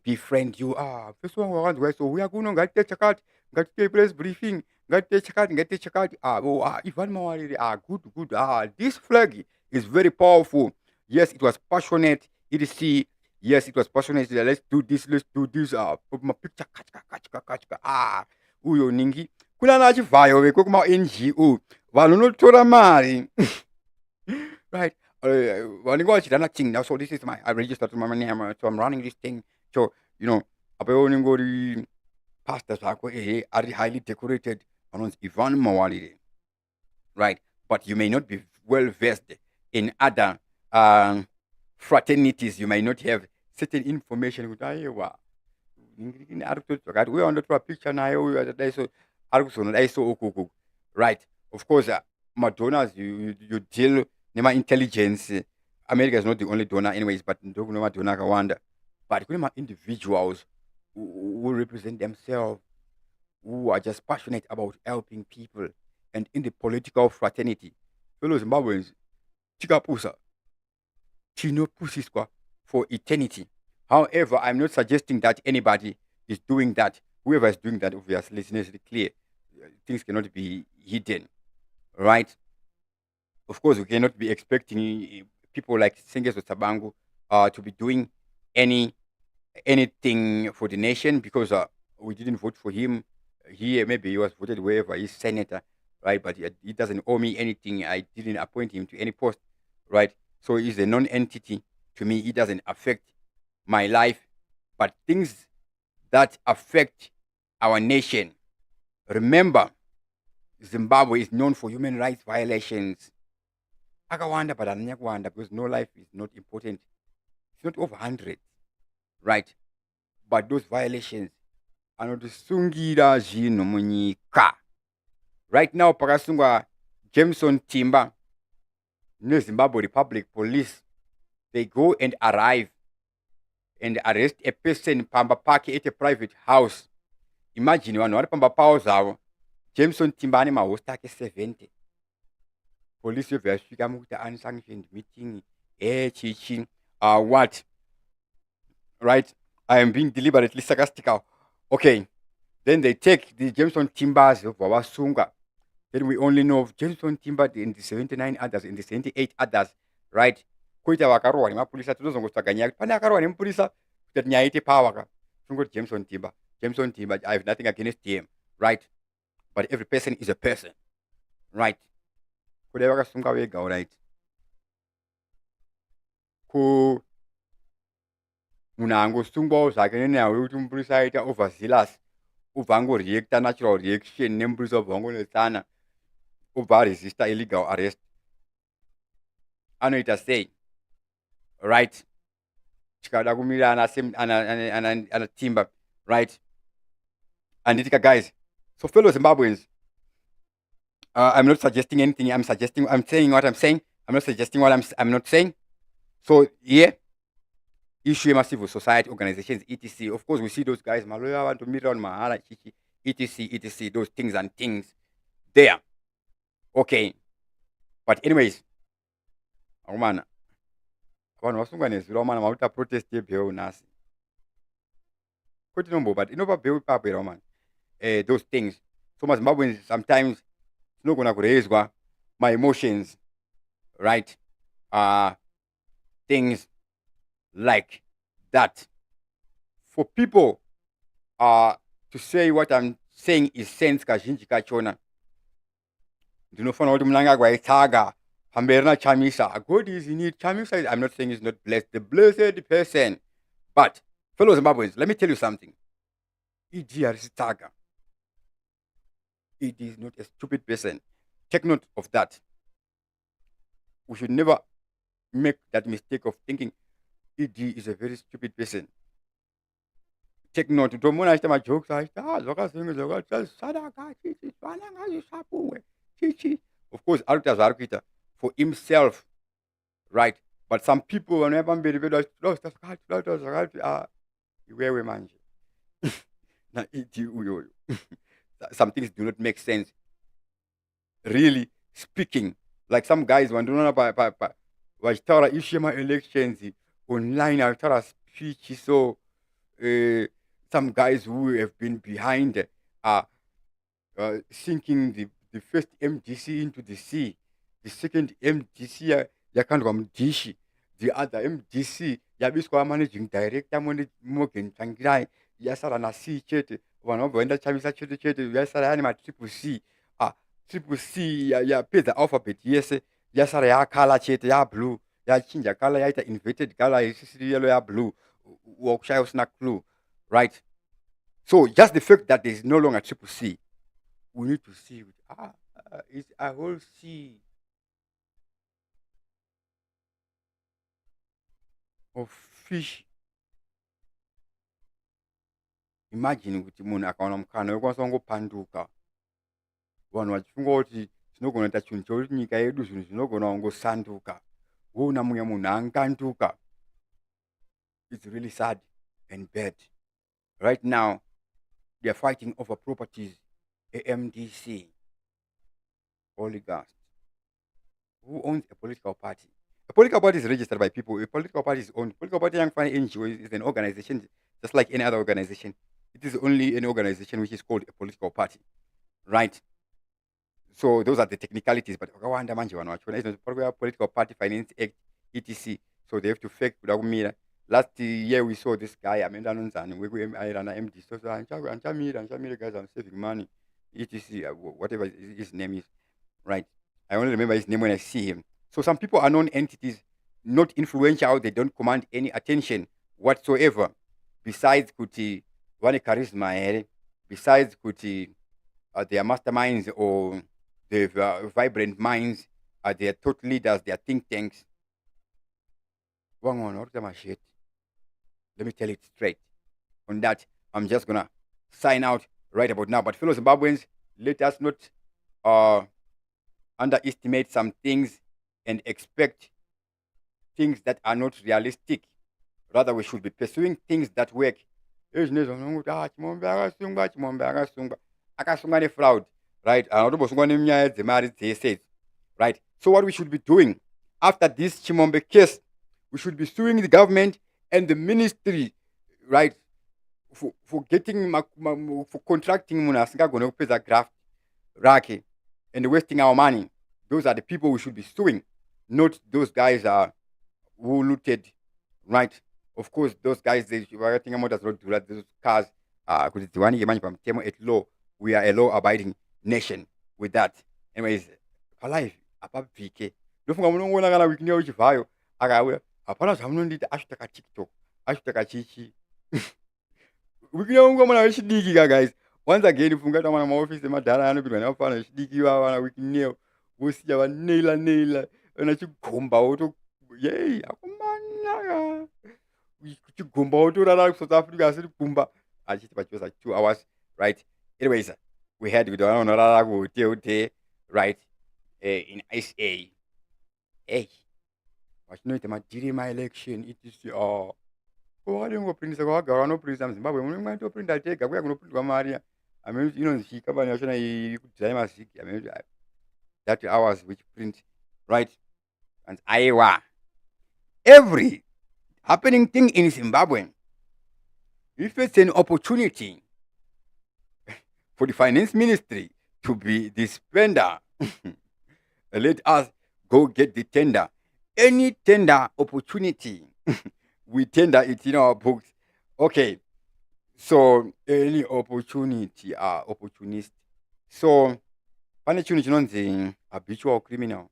befriend you. First one so we are going to get check out, get the press briefing, get the check out. Ivan Mawari, good. This flag is very powerful. Yes, it was passionate. EDC. Yes, it was passionate. Let's do this. Put my picture. Uyo ningi kuna nachivhayo veko kuma-NGO vanhu unotora mari right. Vanenge vachida nothing now, so this is I registered my name, so I'm running this thing. So apa unenge uri pastor zvako ari highly decorated, vanonzi Ivan Mawalire, right? But you may not be well versed in other fraternities. You may not have certain information kuti aiwa ari kutoti zvakati uye wandotora picture naye uyu atadai so ari kuzonodai so ukuku, right? Of course, donors, you deal nema-intelligence. America is not the only donor anyways, but ndokune madonor akawanda, but kune ma-individuals who represent themselves, who are just passionate about helping people. And in the political fraternity, fellow Zimbabweans, chikapusa chinopusiswa for eternity. However, I'm not suggesting that anybody is doing that. Whoever is doing that, obviously, it's clear. Things cannot be hidden, right? Of course, we cannot be expecting people like Sengezo Tabangu to be doing anything for the nation, because we didn't vote for him. Maybe he was voted wherever he's senator, right? But he doesn't owe me anything. I didn't appoint him to any post, right? So he's a non-entity to me. He doesn't affect my life. But things that affect our nation, remember, Zimbabwe is known for human rights violations. Akawanda, but anyakwanda, because no life is not important. It's not over 100, right? But those violations anotisungira zvinhu munyika. Right now, pakasungwa Jameson Timber, Zimbabwe Republic Police, they go and arrive and arrest a person pamba pake at a private house. Imagine vanhu vari pamba pavo zavo. Jameson Timber ane mahost ake 70. Police yobva yasvika mukuti unsanctioned meeting. Chichi. What? Right? I am being deliberately sarcastical. Okay. Then they take the Jameson Timbers of Wasunga. Then we only know of Jameson Timber in the 79 others, in the 78 others, right? Koita vakarohwa nemapurisa, tinozongotsvaga nyaya kuti pane akarohwa nemupurisa kuti nyaya ite pawaka. Tongoti Jameson Timber, I have nothing against him, right? But every person is a person, right? Kudai vakasunga vega, right? Munhu angosungwawo zvake nenyaya yekuti mupurisa aita overzealous, ubva angoreacta natural reaction nemupurisa ubva angonetsana, ubva aresista illegal arrest. Anoita sei, right? Tikada kumira ana Timber, right? Anditika, guys. So fellow Zimbabweans, I'm not suggesting anything. I'm saying what I'm saying. I'm not suggesting what I'm not saying. So yeah, issue massive society organizations, etc. Of course, we see those guys, Maloya want to meet on Mahara, Chichi, etc. Those things and things there. Okay. But anyways, Romana, vanhu vasunga nezviro mana makuita protest yebheu nhasi. Kuti nombo, but inopabewu ipapo man. Those things. So Zimbabweans sometimes tinogona kurezwa my emotions, right? Things like that. For people to say what I'm saying is sense kazhinji kachona, ndinofanira kuti munangagwa aitsaga pamberi nachamisa. God is in it. Chamisa, I'm not saying he's not blessed, the blessed person. But fellow Zimbabweans, let me tell you something. EG Tsaga. It is not a stupid person. Take note of that. We should never make that mistake of thinking ED is a very stupid person. Take note. Utomona aita majokes aita zvakazinga zvakati sadaka chichi vananga zvisapuwe chichi. Of course, arikuita zvaarikuita for himself, right? But some people vanouya pamberi pedu zvakati iwewe manje na ED uyoyo. Some things do not make sense. Really speaking, like some guys vandinoona vachitaura issue yema-elections online, vachitaura speech. So some guys who have been behind sinking the first MDC into the sea, the second MDC yakandwa mudishi, the other MDC yabiswa managing director Morgan Changirai yasara na C chete vanhu vabva vaenda chamisa chete chete yasara yani matriple C. Triple C yapedza alphabet yese yasara yakala chete yablue, yachinja kala yaita inverted color isisiri yellow yablue, wakushaya usina clue, right? So just the fact that there is no longer triple C, we need to see it's a whole sea of fish. Imagine kuti munhu akaona mukana wekwanisa kungopanduka, vanhu vachifunga kuti tinogona kuita chinhu chekuti nyika yedu zvinhu zvinogona kungosanduka, woona mumwe munhu anganduka. It's really sad and bad. Right now, they are fighting over properties, AMDC, oligarchs. Who owns a political party? A political party is registered by people. A political party is owned. Political party Young Fine NGO is an organization just like any other organization. It is only an organization which is called a political party, right? So those are the technicalities. But Political Party Finance Act, etc. So they have to fake. Last year we saw this guy, Amanda Nunzani, we ran an MD. So guys, I'm saving money, etc. Whatever his name is, right? I only remember his name when I see him. So some people are known entities, not influential. They don't command any attention whatsoever. Besides kuti vane charisma, besides kuti they are masterminds or they have vibrant minds, they are thought leaders, they are think tanks. Let me tell it straight. On that, I'm just gonna sign out right about now. But fellow Zimbabweans, let us not underestimate some things and expect things that are not realistic. Rather, we should be pursuing things that work. Akasunga fraud, right? Right? So what we should be doing after this Chimombe case, we should be suing the government and the ministry, right? For getting for contracting graft raki and wasting our money. Those are the people we should be suing, not those guys who looted, right? Of course, those guys, they were getting about as road to those cars. At law, we are a law-abiding nation with that. Anyways, alive, apart PK. Don't forget, we can know which hapana zvamunondita ashitaka TikTok, ashitaka chichi. Wikineungomana vechidiki guys. Once again, funga tamana maoffice emadhara anopindwa nevafana vechidiki vavana wikineo vosiya vanela vanachigomba woto yei akomana chigomba wotorara South Africa asiri kumba achiti pachiweza 2 hours, right? Anyways, we had kuti vanonorara kuhotel, right? In SA. Hey. Vachinoita madhiri ma-election etc. Wakadingoprinisa kwakagara vanoprinisa muZimbabwe munoitoprinda tega kuya kunoprindwa mari inonzi kambani yachona ikudzai maziki that hours which print, right? And aiwa every happening thing in Zimbabwe If it's an opportunity for the finance ministry to be the spender, let us go get the tender. Any tender opportunity, we tender it in our books. Okay, so any opportunity are opportunist. So, pane chinhu chinonzi habitual criminal.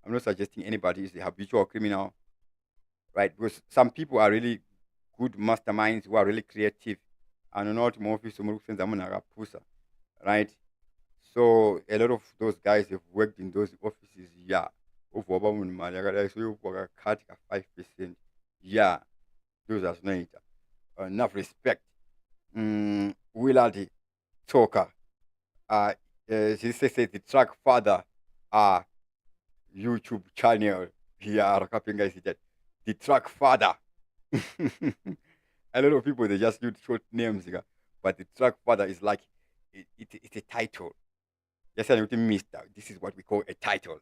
I'm not suggesting anybody is a habitual criminal, right? Because some people are really good masterminds who are really creative and not more office, right? So a lot of those guys have worked in those offices, yeah. Over so you cut 5%. Yeah, those are not enough respect. Willard Talker. She says the track father YouTube channel. Yeah, guys, the track father. A lot of people they just use short names, yeah. But the track father is like it's a title. Yes, I missed that. This is what we call a title.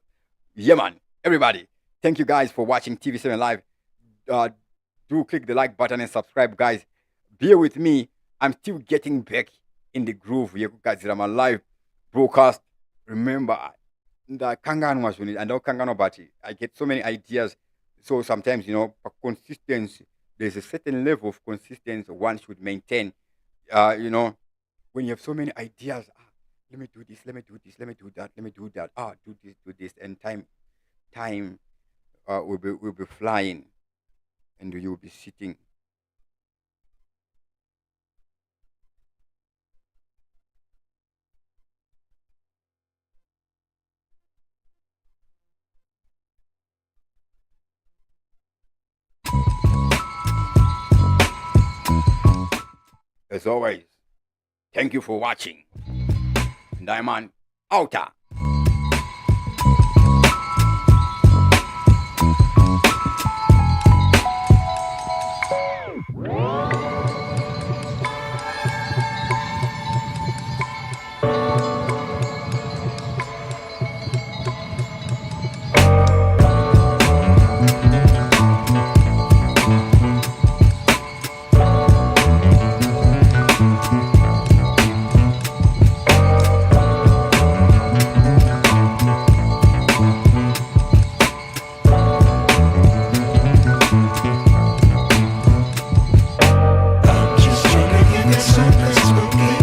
Yeah, man. Everybody, thank you guys for watching TV7 Live. Do click the like button and subscribe, guys. Bear with me. I'm still getting back in the groove here, guys. I'm a live broadcast. Remember, the Kangan was on it, and Kangan Bati. I get so many ideas. So sometimes, for consistency, there's a certain level of consistency one should maintain. When you have so many ideas, let me do this, let me do this, let me do that, let me do that. Do this, and time will be flying, and you will be sitting. As always, thank you for watching. And I'm on outer. Just trying to get something smoking.